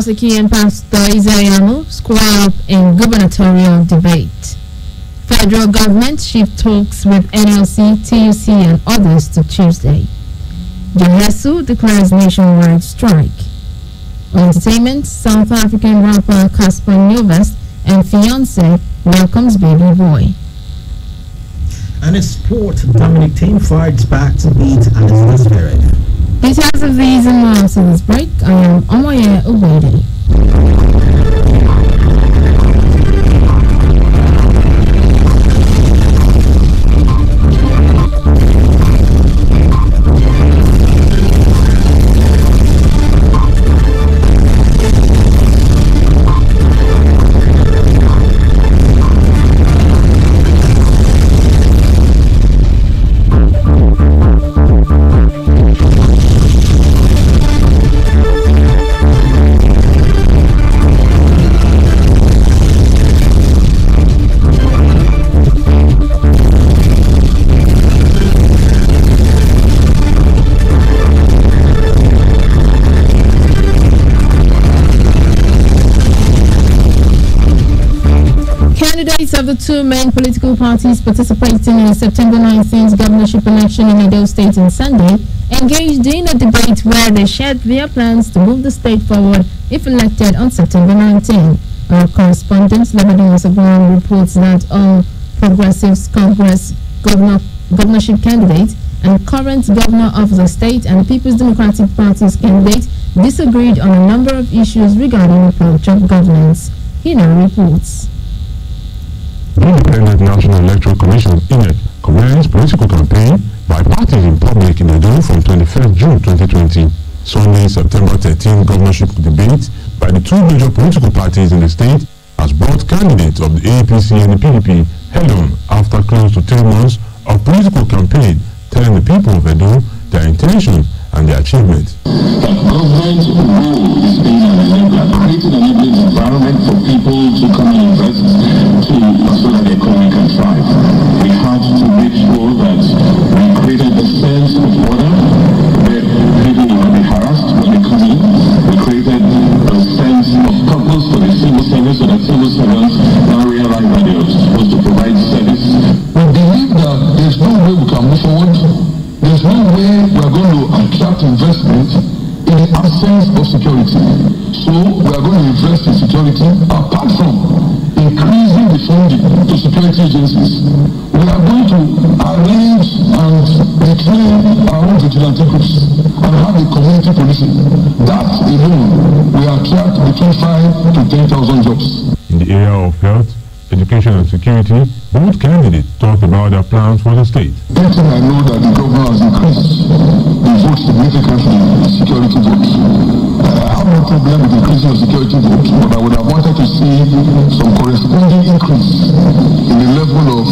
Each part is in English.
Obaseki and Pastor Isayamo square up in gubernatorial debate. Federal government shift talks with NLC, TUC and others to Tuesday. Johesu declares nationwide strike. On entertainment, South African rapper Casper Nyovest and fiancé welcomes baby boy. And in sport, Dominic Thiem fights back to beat Alexander Zverev. Details of these and more after this break. I am Omoye Obede. Candidates of the two main political parties participating in the September 19th governorship election in Edo State on Sunday engaged in a debate where they shared their plans to move the state forward if elected on September 19. Our correspondent, Lebanon Osagwan, reports that all Progressives Congress governorship candidates and current governor of the state and People's Democratic Party's candidate disagreed on a number of issues regarding approach of governance. He now reports. The Independent National Electoral Commission, INEC, commenced political campaign by parties in public in Edo from 21st June 2020. Sunday, September 13 governorship debate by the two major political parties in the state has brought candidates of the APC and the PDP head-on after close to 3 months of political campaign, telling the people of Edo their intention and their achievements. The government's role is being creating an enabling environment for people to come and invest so that the economy can thrive. We have to make sure that we created a sense of order where people will not be harassed when they come in. We created a sense of purpose for the civil service so that civil servants now realize that they are supposed to provide service. We believe that there's no way we can move forward. There's no way we are going to attract investment in the absence of security. So we are going to invest in security apart from increasing the funding to security agencies. We are going to arrange and retrain our own vigilante groups and have a community policing. That alone will attract between 5 to 10,000 jobs. In the area of health, education and security, both candidates talked about their plans for the state. One thing I know that the governor has increased the vote significantly in security votes. I have no problem with increasing the security vote, but I would have wanted to see some corresponding increase in the level of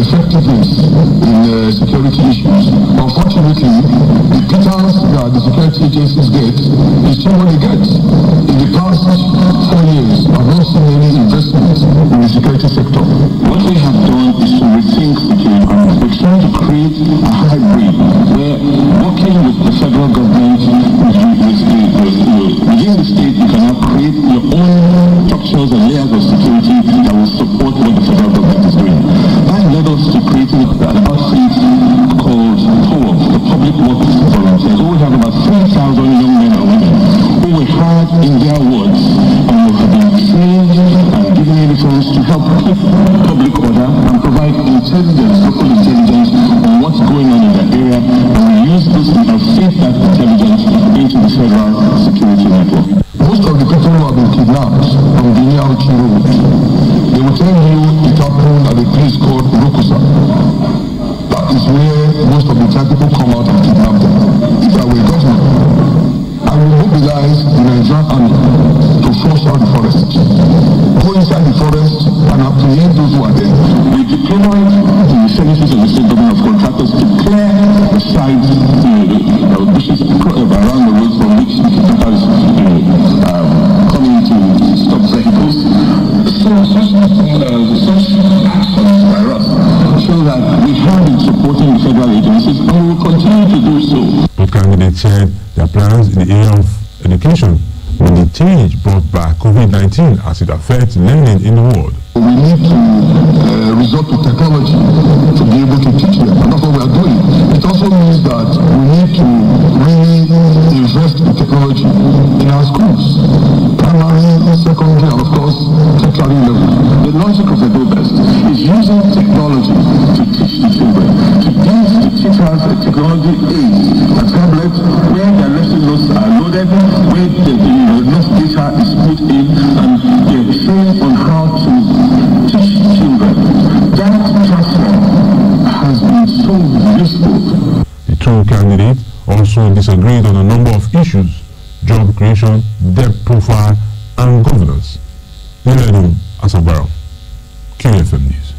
effectiveness in security issues. Unfortunately, the pittance that the security agencies get is still what they get. In the past 4 years, I've not seen any investment in the security sector. What we have done is to rethink security. We're trying to create a hybrid where working with the federal government within the state, you can now create your own structures and layers of security that will support what the federal government is doing. That led us to creating an outfit called POWOP, the Public Works Volunteers. We have about 3,000 young men and women who will have in their words and will have been trained and given uniforms to help keep public order and provide intelligence, local intelligence on what's going on in that area, and we use this and feed that intelligence into the federal security network. Most of the people who have been kidnapped from the Niauchi road, they will tell you it happened at a place called Rokusa. That is where most of the time people come out and kidnap them. If I were governor, I will mobilize the Nigerian army to flush out the forest. Go inside the forest and apprehend those who are there. We deployed the services of the state government of contractors to clear the sites, bushes around the roads from which the kidnappers coming to stop vehicles. So such actions by us show that we have been supporting the federal agencies and we will continue to do so. Both candidates shared their plans in the area of education on the change brought by COVID-19 as it affects learning in the world. We need to resort to technology to be able to teach them, and that's what we are doing. It also means that we need to really invest in technology in our schools, primary, secondary, and of course, tertiary level. The logic of the best is using technology to teach the children, to give the teachers a technology aid, a tablet where their lesson notes are loaded, where the note data is put in, and they're trained on how to teach children. That platform has been so useful. The two candidates also disagreed on a number of issues: job creation, debt profile, and governance. Niledum Asabaro, QFM News.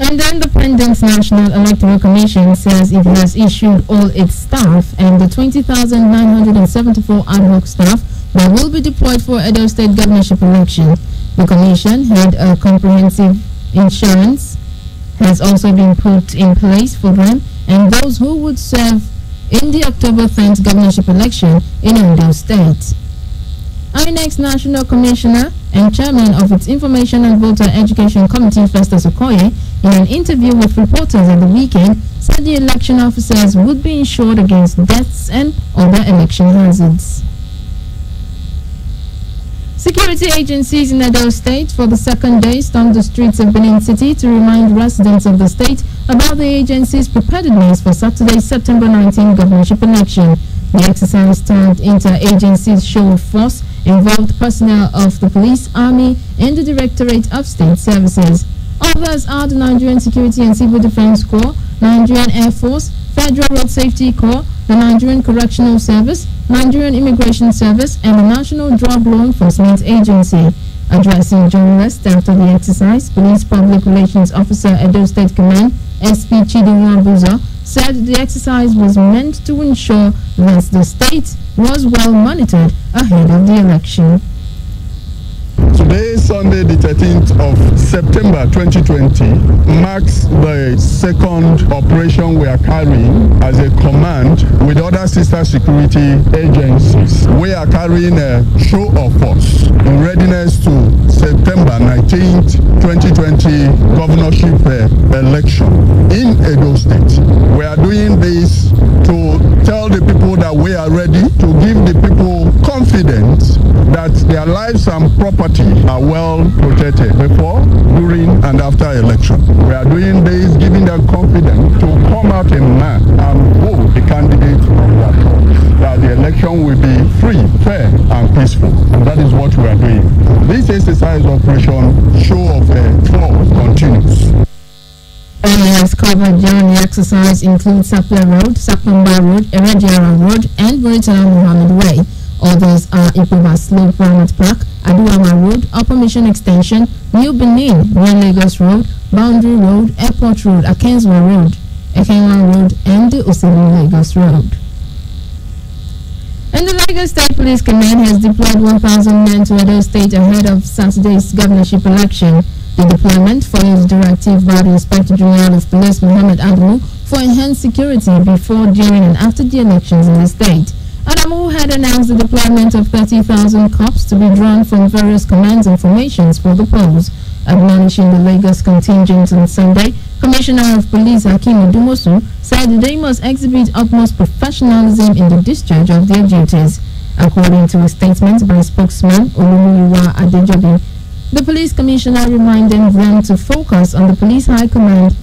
And the Independent National Electoral Commission says it has issued all its staff and the 20,974 ad hoc staff that will be deployed for Edo State governorship election. The commission had a comprehensive insurance has also been put in place for them and those who would serve in the October 10th governorship election in Edo State. INEC's National Commissioner and Chairman of its Information and Voter Education Committee, Festus Okoye, in an interview with reporters at the weekend, said the election officers would be insured against deaths and other election hazards. Security agencies in Edo State for the second day stormed the streets of Benin City to remind residents of the state about the agency's preparedness for Saturday's September 19 governorship election. The exercise turned inter-agency show of force involved personnel of the police, army, and the Directorate of State Services. Others are the Nigerian Security and Civil Defense Corps, Nigerian Air Force, Federal Road Safety Corps, the Nigerian Correctional Service, Nigerian Immigration Service, and the National Drug Law Enforcement Agency. Addressing journalists after the exercise, Police Public Relations Officer, Edo State Command, SP Chidinwa Buza, said the exercise was meant to ensure that the state was well monitored ahead of the election. Today, Sunday, the 13th of September 2020, marks the second operation we are carrying as a command with other sister security agencies. We are carrying a show of force in readiness to September 19th, 2020 governorship election in Edo State. We are doing this to tell the people that we are ready, to give the people confidence that their lives and property are well protected before, during, and after election. We are doing this, giving them confidence to come out in mass and vote the candidate of their choice, that the election will be free, fair, and peaceful. And that is what we are doing. This exercise operation show of force continues. Areas covered during the exercise include Sapler Road, Sakumba Road, Erediara Road, and Buritala Muhammad Way. Others are Ipova Slope Ramat Park, Aduama Road, Upper Mission Extension, New Benin, New Lagos Road, Boundary Road, Airport Road, Akenswa Road, Ekenwa Road, and the Oselu Lagos Road. And the Lagos State Police Command has deployed 1,000 men to Edo State ahead of Saturday's governorship election. The deployment follows directive by the Inspector General of Police, Mohammed Adamu, for enhanced security before, during, and after the elections in the state. Adamu had announced the deployment of 30,000 cops to be drawn from various commands and formations for the polls. Admonishing the Lagos contingent on Sunday, Commissioner of Police Hakeem Odumosu said they must exhibit utmost professionalism in the discharge of their duties. According to a statement by spokesman Olumuyiwa Adejobi, the police commissioner reminded them to focus on the police high command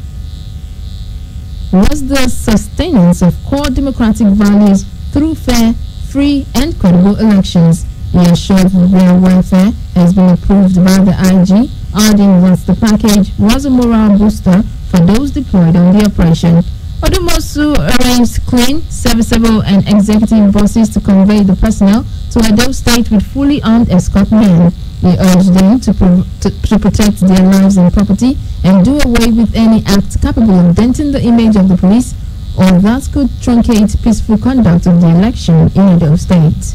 was the sustenance of core democratic values through fair, free, and credible elections. He assured that their welfare has been approved by the IG, adding that the package was a morale booster for those deployed on the operation. Odumosu arranged clean, serviceable, and executive buses to convey the personnel to Edo State with fully armed escort men. He urged them to protect their lives and property and do away with any act capable of denting the image of the police or that could truncate peaceful conduct of the election in Edo State.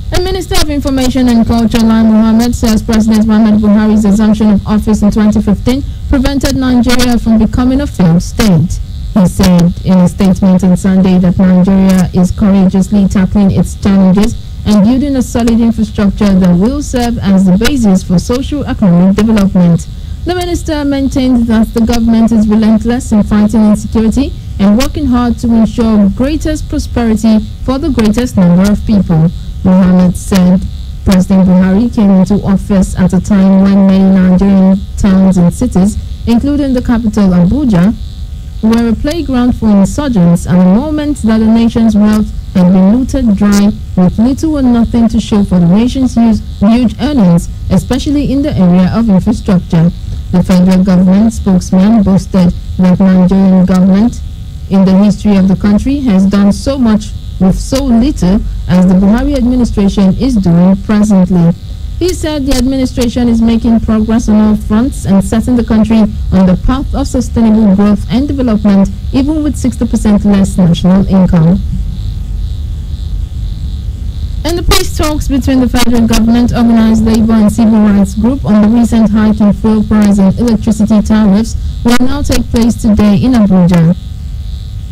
The Minister of Information and Culture, Lai Mohammed, says President Muhammadu Buhari's assumption of office in 2015 prevented Nigeria from becoming a failed state. He said in a statement on Sunday that Nigeria is courageously tackling its challenges and building a solid infrastructure that will serve as the basis for socio-economic development. The minister maintained that the government is relentless in fighting insecurity and working hard to ensure greatest prosperity for the greatest number of people. Mohammed said President Buhari came into office at a time when many Nigerian towns and cities, including the capital Abuja, were a playground for insurgents, and the moment that the nation's wealth had been looted dry with little or nothing to show for the nation's huge earnings, especially in the area of infrastructure. The federal government spokesman boasted that Nigerian government in the history of the country has done so much with so little as the Buhari administration is doing presently. He said the administration is making progress on all fronts and setting the country on the path of sustainable growth and development, even with 60% less national income. And the peace talks between the federal government, organized labor and civil rights group on the recent hike in fuel price and electricity tariffs will now take place today in Abuja.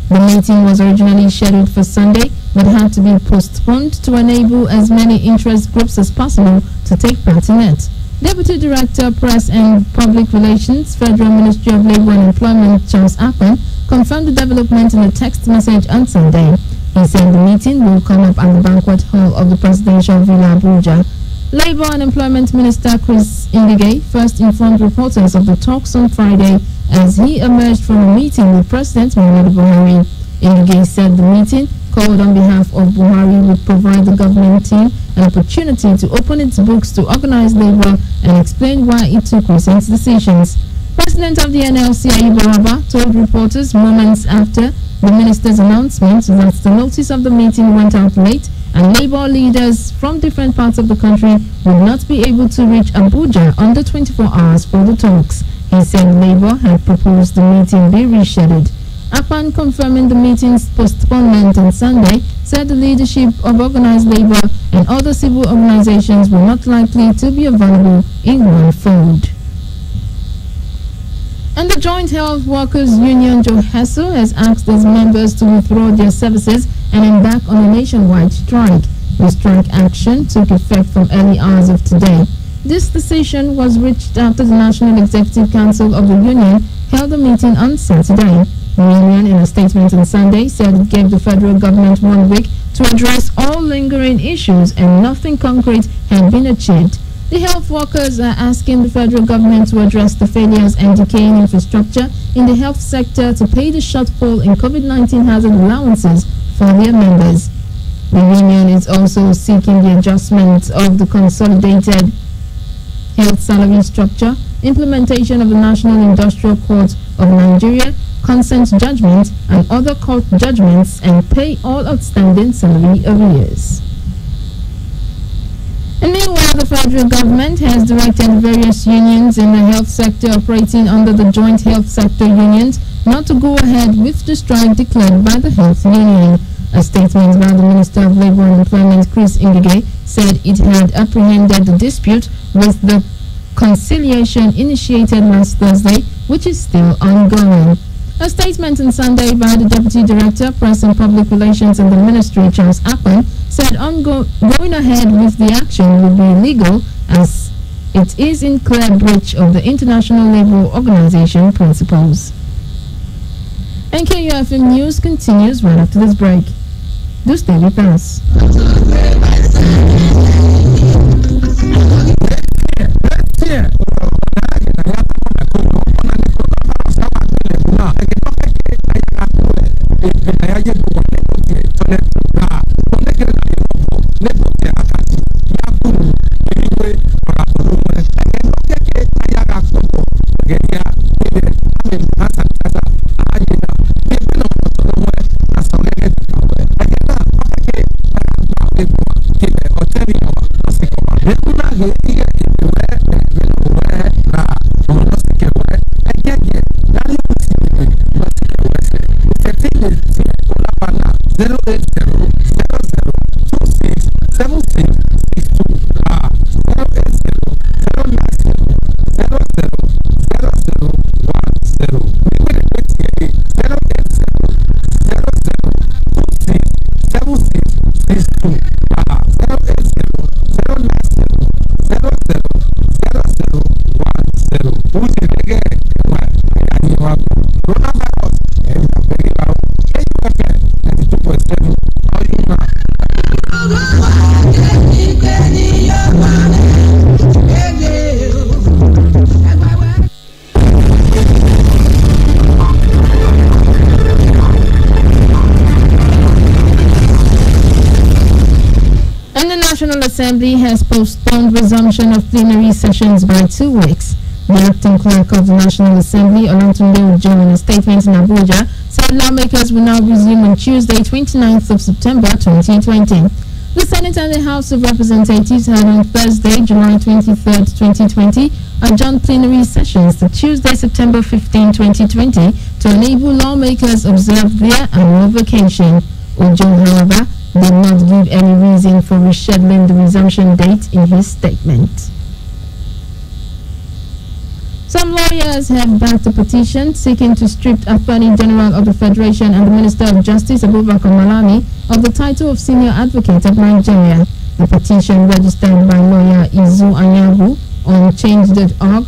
The meeting was originally scheduled for Sunday, but had to be postponed to enable as many interest groups as possible to take part in it. Deputy Director, Press and Public Relations, Federal Ministry of Labor and Employment, Charles Akpan, confirmed the development in a text message on Sunday. He said the meeting will come up at the banquet hall of the Presidential Villa Abuja. Labor and Employment Minister Chris Ngige first informed reporters of the talks on Friday as he emerged from a meeting with President Muhammadu Buhari. Ngige said the meeting, called on behalf of Buhari, would provide the government team an opportunity to open its books to organize labor and explain why it took recent decisions. President of the NLC, Ayuba Wabba, told reporters moments after the minister's announcement that the notice of the meeting went out late and labor leaders from different parts of the country would not be able to reach Abuja under 24 hours for the talks. He said labor had proposed the meeting be rescheduled. Upon confirming the meeting's postponement on Sunday, said the leadership of organized labor and other civil organizations were not likely to be available in one fold. And the Joint Health Workers Union, JOHESU, has asked its members to withdraw their services and embark on a nationwide strike. The strike action took effect from early hours of today. This decision was reached after the National Executive Council of the Union held a meeting on Saturday. The union, in a statement on Sunday, said it gave the federal government 1 week to address all lingering issues and nothing concrete had been achieved. The health workers are asking the federal government to address the failures and decaying infrastructure in the health sector to pay the shortfall in COVID-19 hazard allowances for their members. The union is also seeking the adjustment of the consolidated health salary structure, implementation of the National Industrial Court of Nigeria, consent judgment and other court judgments, and pay all outstanding salary arrears. And meanwhile, the federal government has directed various unions in the health sector operating under the Joint Health Sector Unions not to go ahead with the strike declared by the health union. A statement by the Minister of Labor and Employment, Chris Ngige, said it had apprehended the dispute with the conciliation initiated last Thursday, which is still ongoing. A statement on Sunday by the Deputy Director, Press and Public Relations in the Ministry, Charles Akpan, said going ahead with the action would be illegal as it is in clear breach of the International Labour Organization principles. And KUFM News continues right after this break. Do stay with us. National Assembly has postponed resumption of plenary sessions by 2 weeks. The acting clerk of the National Assembly, Olatunde Ojo, in a statement in Abuja, said lawmakers will now resume on Tuesday, 29th of September 2020. The Senate and the House of Representatives had on Thursday, July 23rd, 2020, adjourned plenary sessions to Tuesday, September 15, 2020, to enable lawmakers observe their annual vacation. Ojo, however, did not give any reason for rescheduling the resumption date in his statement. Some lawyers have backed a petition seeking to strip Attorney General of the Federation and the Minister of Justice, Abubakar Malami, of the title of Senior Advocate of Nigeria. The petition, registered by lawyer Izu Anyagu on change.org,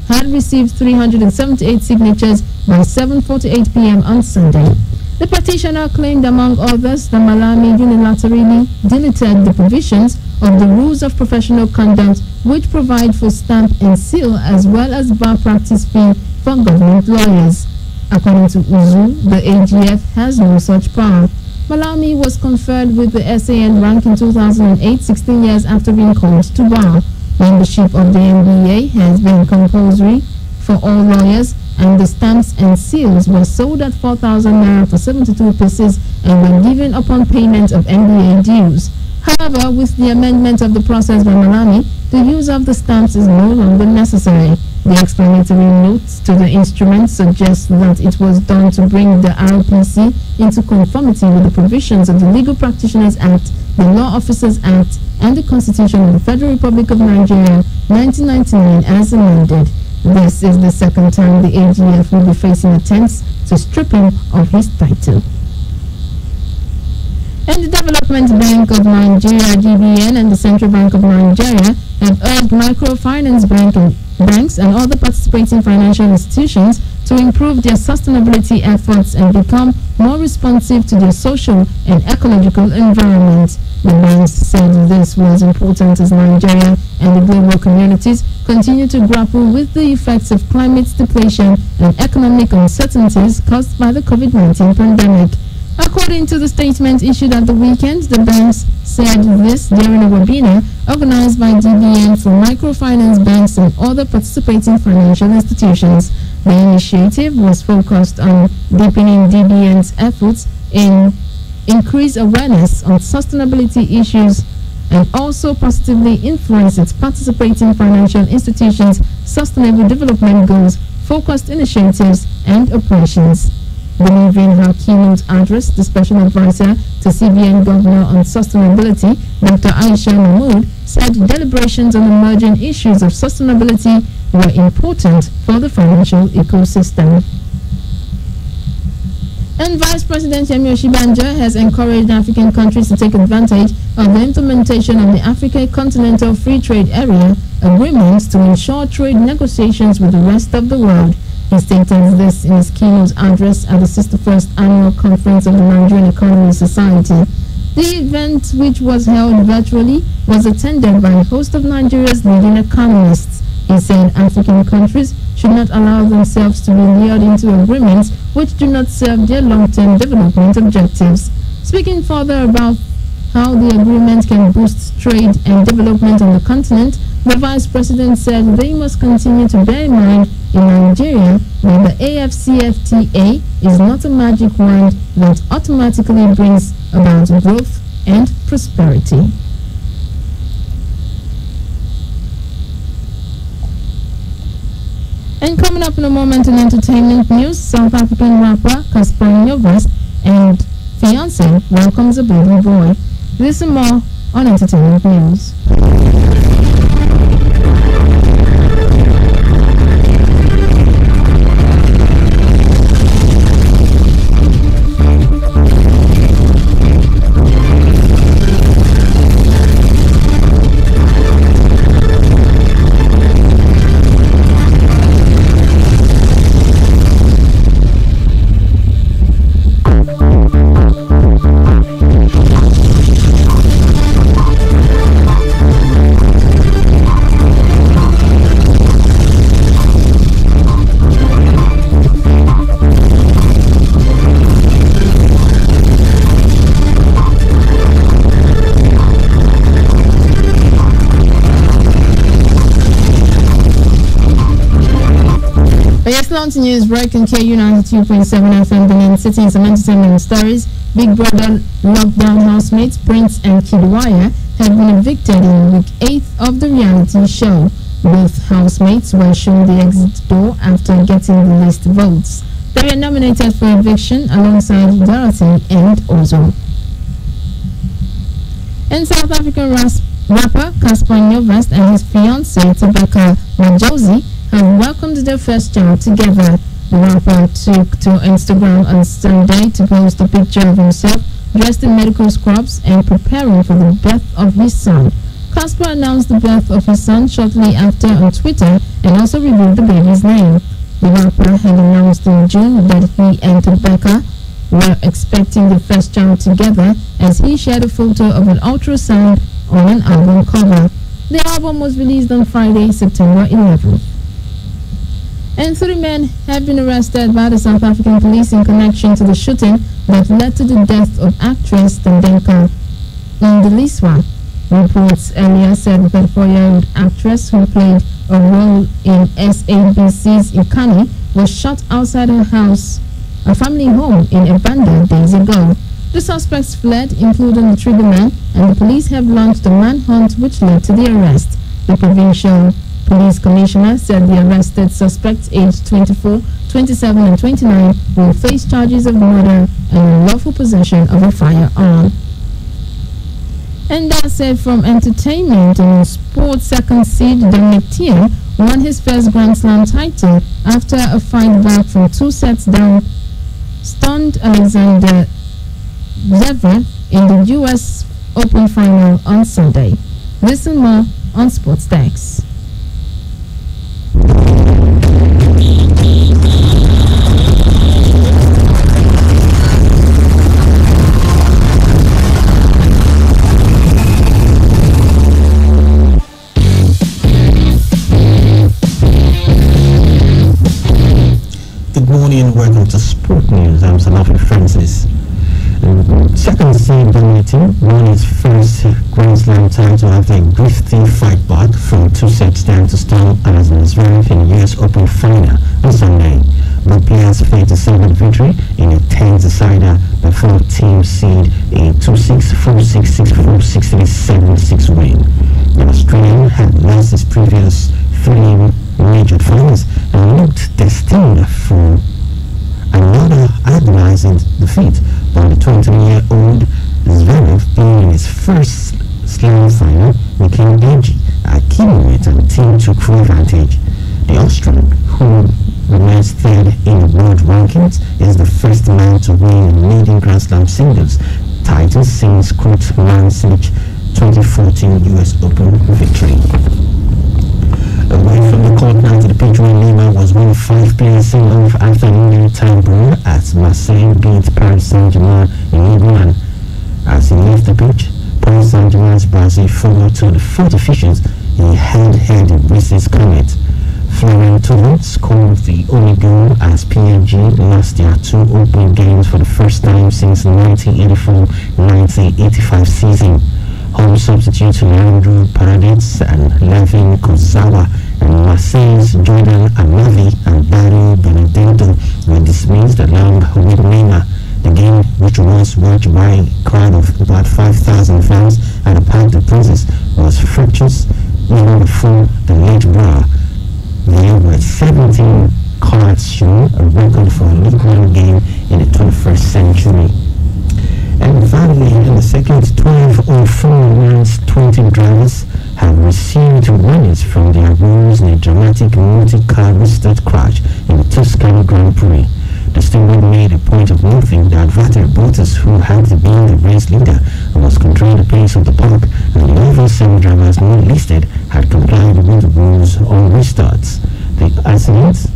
had received 378 signatures by 7:48 p.m. on Sunday. The petitioner claimed, among others, that Malami unilaterally deleted the provisions of the Rules of Professional Conduct, which provide for stamp and seal as well as bar practice fee for government lawyers. According to Uzu, the AGF has no such power. Malami was conferred with the SAN rank in 2008, 16 years after being called to bar. Membership of the NBA has been compulsory for all lawyers, and the stamps and seals were sold at 4,000 naira for 72 pieces and were given upon payment of NBA dues. However, with the amendment of the process by Malami, the use of the stamps is no longer necessary. The explanatory notes to the instrument suggest that it was done to bring the RPC into conformity with the provisions of the Legal Practitioners Act, the Law Officers Act, and the Constitution of the Federal Republic of Nigeria, 1999, as amended. This is the second time the AGF will be facing attempts to strip him of his title. And the Development Bank of Nigeria, GBN, and the Central Bank of Nigeria have urged microfinance banks and other participating financial institutions to improve their sustainability efforts and become more responsive to their social and ecological environment. The banks said this was important as Nigeria and the global communities continue to grapple with the effects of climate depletion and economic uncertainties caused by the COVID-19 pandemic. According to the statement issued at the weekend, the banks said this during a webinar organized by DBN for microfinance banks and other participating financial institutions. The initiative was focused on deepening DBN's efforts in increase awareness on sustainability issues and also positively influence its participating financial institutions' sustainable development goals, focused initiatives, and operations. Delivering her keynote address, the Special Advisor to CBN Governor on Sustainability, Dr. Aisha Mahmood, said deliberations on emerging issues of sustainability were important for the financial ecosystem. And Vice President Yemi Osinbajo has encouraged African countries to take advantage of the implementation of the Africa Continental Free Trade Area agreements to ensure trade negotiations with the rest of the world. He stated this in his keynote address at the 61st Annual Conference of the Nigerian Economic Society. The event, which was held virtually, was attended by a host of Nigeria's leading economists. He said African countries should not allow themselves to be lured into agreements which do not serve their long-term development objectives. Speaking further about how the agreement can boost trade and development on the continent, the Vice President said they must continue to bear in mind in Nigeria that the AFCFTA is not a magic wand that automatically brings about growth and prosperity. And coming up in a moment in entertainment news, South African rapper Cassper Nyovest and fiancé welcomes a baby boy. This and more on entertainment news. continues breaking KU 92.7 FM Benin City and some entertainment stories. Big Brother lockdown housemates Prince and Kid Wire have been evicted in week 8 of the reality show. Both housemates were shown the exit door after getting the least votes. They were nominated for eviction alongside Dorothy and Ozo. And South African rapper Cassper Nyovest and his fiancée Tabeka Majozi have welcomed their first child together. The rapper took to Instagram on Sunday to post a picture of himself dressed in medical scrubs and preparing for the birth of his son. Cassper announced the birth of his son shortly after on Twitter and also revealed the baby's name. The rapper had announced in June that he and Tabeka were expecting the first child together as he shared a photo of an ultrasound on an album cover. The album was released on Friday, September 11th. And 3 men have been arrested by the South African police in connection to the shooting that led to the death of actress Ndenka Mdeliswa. Reports earlier said the 34-year-old actress who played a role in SABC's Ikani was shot outside her house, a family home in Ebanda days ago. The suspects fled, including the triggerman, and the police have launched a manhunt which led to the arrest. The provincial police commissioner said the arrested suspects aged 24, 27 and 29 will face charges of murder and unlawful possession of a firearm. And that's it from entertainment. And sports, second seed Dominic Thiem won his first Grand Slam title after a fight back from 2 sets down, stunned Alexander Zverev in the US Open final on Sunday. Listen more on Sports Dex. Good morning and welcome to Sport News. I'm Salafi Francis. Second seed Dominic Thiem won his first Grand Slam title after a gritty fight back from 2 sets down to stun Alexander Zverev in the US Open final on Sunday. Both players failed to celebrate victory in a 10th decider before Thiem seed a 2-6, 4-6, 6-4, 6-3, 7-6 win. The Australian had lost his previous 3 major finals and looked destined for another agonizing defeat, but the 20-year-old Zverev, being in his first slam final, became edgy at key moments and the team took full advantage. The Austrian, who remains third in the world rankings, is the first man to win a leading Grand Slam singles title since Kurt Mansic's 2014 US Open victory. Away from the court now to the pitch where Neymar was one of 5 players sent off after an injury time brawl as Marseille beat Paris Saint-Germain in Ligue 1. As he left the pitch, Paris Saint-Germain's Brazil forward to the 4th officials he had racist comment. Florent Thauvin scored the only goal as PSG lost their 2 opening games for the first time since the 1984-1985 season. Home substitutes Leandro Paredes and Levin Kurzawa and Marseille's Jordan Amavi and Dario Benedetto were dismissed along with Neymar. The game, which was watched by a crowd of about 5,000 fans at the Parc des Princes, was fractious even before the late brawl. There were 17 cards shown, a record for a League One game in the 21st century. And finally, in the second 12 of Formula One's 20 drivers have received warnings from their rules in a dramatic multi-car restart crash in the Tuscany Grand Prix. The steward made a point of noting that Valtteri Bottas, who had been the race leader and was controlling the pace of the park, and the other 7 drivers not listed had complied with the rules on restarts. The accident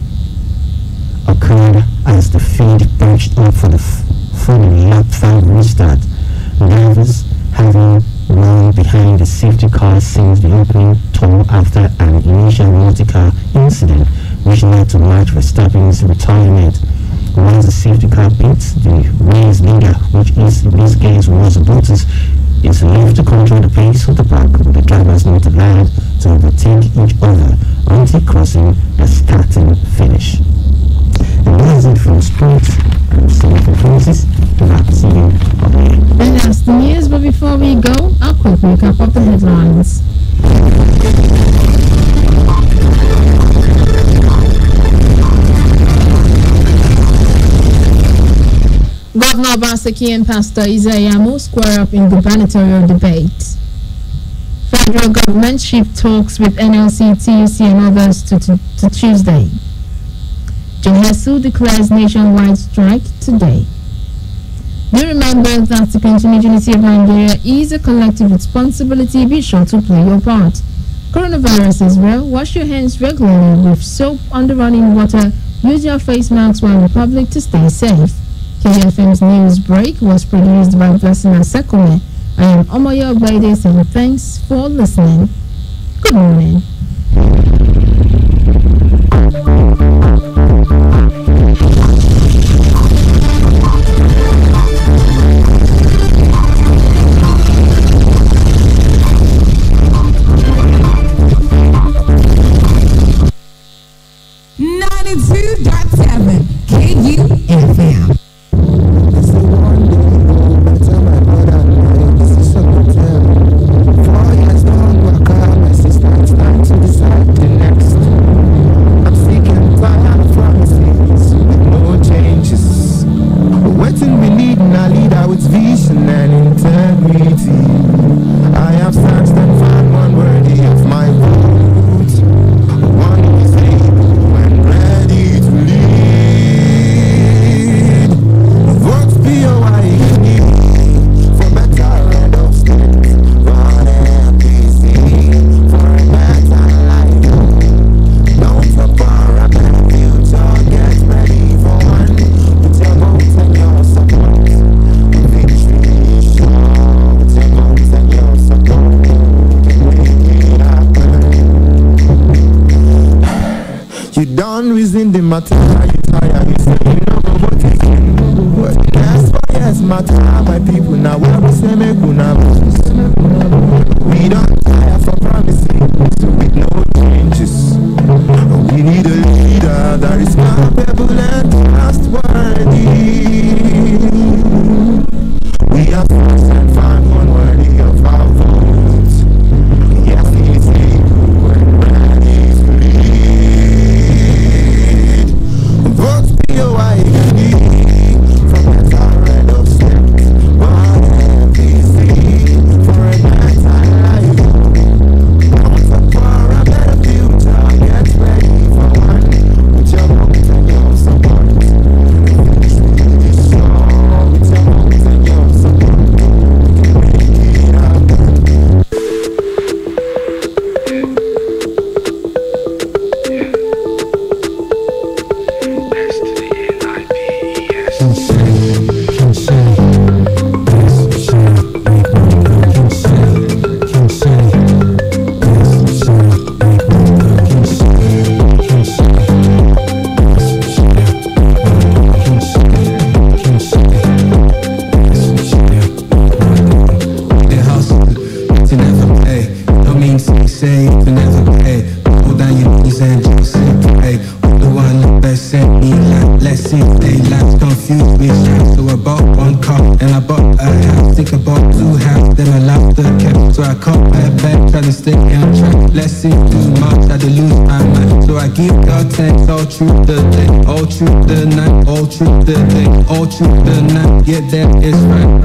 occurred as the feed perched up for the lap 5 restart. Drivers having run behind the safety car since the opening tour after an initial multi-car incident which led to Max Verstappen's retirement. Once the safety car pits, the race leader, which in this case was Bottas, is left to control the pace of the park, with the drivers not allowed to overtake each other until crossing the starting finish. And that is it from sports. I'm Senator Francis. Back to you. And that's the news, but before we go, a quick recap of the headlines. Governor Obaseki and Pastor Isaiah Amo square up in gubernatorial debate. Federal government shift talks with NLC, TUC and others to Tuesday. Jehesu declares nationwide strike today. Do remember that the continued unity of Nigeria is a collective responsibility. Be sure to play your part. Coronavirus is real. Wash your hands regularly with soap under running water. Use your face masks while in public to stay safe. KFM's news break was produced by Blessing Asekome. I am Omoyo Ogbede, saying thanks for listening. Good morning. Reason the matter, you tire, you say you know what you can do. That's why yes matter, my people now where we say make una. We don't tire for promising with no changes. We need a leader that is capable and trustworthy. We have forced and found one worthy of our votes. Yes, he's able and ready to lead. Votes be a white from the red of steps. But everything for a better life. Want for a better future. Get ready for one. With your vote and your support. With your vote and your support. We can make it happen. Let's see too much, I had to lose my mind. So I give God thanks, all through the day, all through the night, all through the day, all through the night. Yeah, that is right.